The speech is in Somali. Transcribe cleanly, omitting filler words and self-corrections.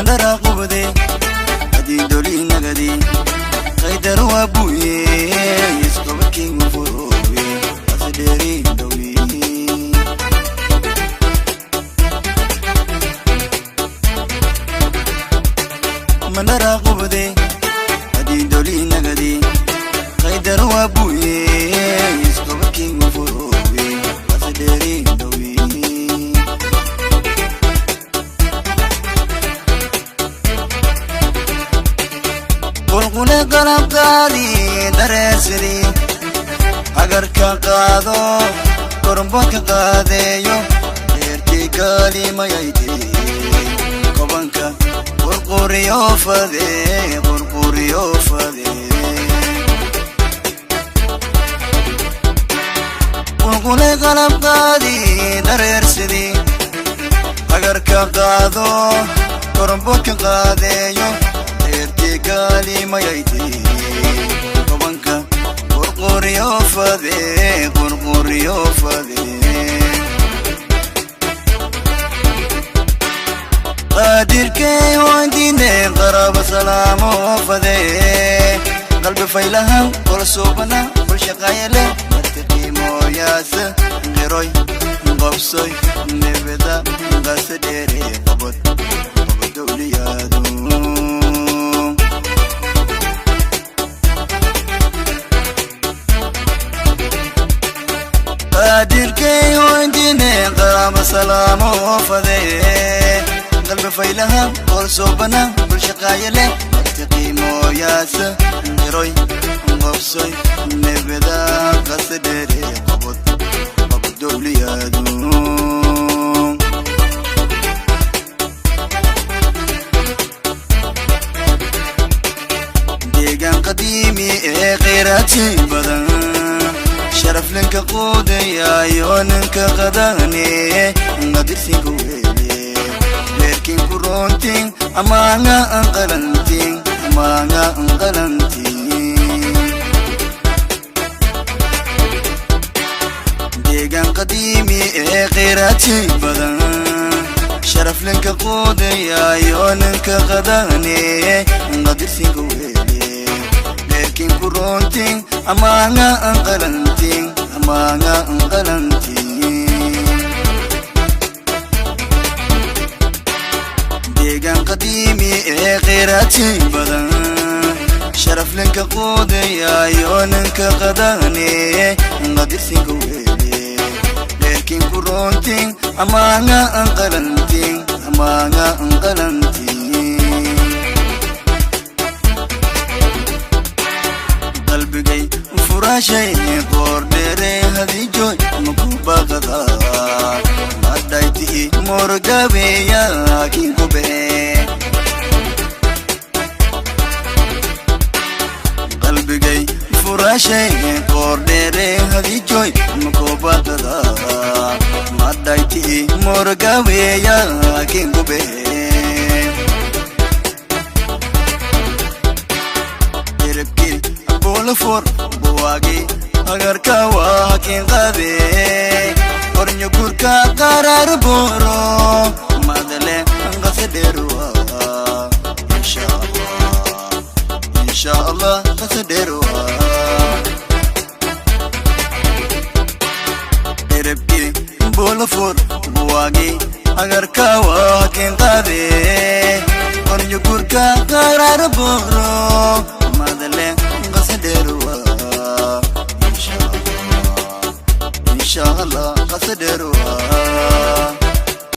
mandara qubde adi doli nagadi qaydar wabuye isqabki mufuruwe asderi doli mandara qubde adi doli nagadi qaydar wabuye isqabki mufuruwe asderi doli qulqule qalab qaadi dareesiri agar ka qaado korbo ka qaadeeyo dheertii kaalimayayte kobanka qurquriyo fade qulqule qalab qaadi dareersiri agar ka qaado korbo ka qaadeeyo kali mayaiti kobanka qurquriyo fade qadir ke wandine qarab salamo fade qalbi faylaha qol subana qol shaqayale martaqimo yaas qiroy qabsoy nebeda qasadere qabad dawliyadu qadir ke wandine qarab salamo fade qalbi faylaha qol subana qol shaqayale martaqimo yaas qiroy qabsoy nebeda qasadere qabad dawliyadu deegaan qadiimi qeyrati badan sharaf linka qudaya yoonka qadane ngadirsi kuwele lekin kurontin amanga anqalantin deegaan qadiimi qeyrati badan sharaf linka qudaya yoonka qadane ngadirsi kuwele lekin kurontin amanga anqalantin deegaan qadiimi qeyrati badan sharaf linka qudaya yoonka qadane ngadirsi kuwele lekin kurontin amanga anqalantin qalbigay furashay qordere hadijoy makubaqada madayti morgabeya kinkube qalbigay furashay qordere hadijoy makubaqada madayti morgabeya kinkube for buwagi agar kawa hakin qabe ornyo kurka qarar boro madale qasaderwa inshallah qasaderwa erebki bolo for buwagi agar kawa hakin qabe ornyo kurka qarar boro madale inshallah qasaderwa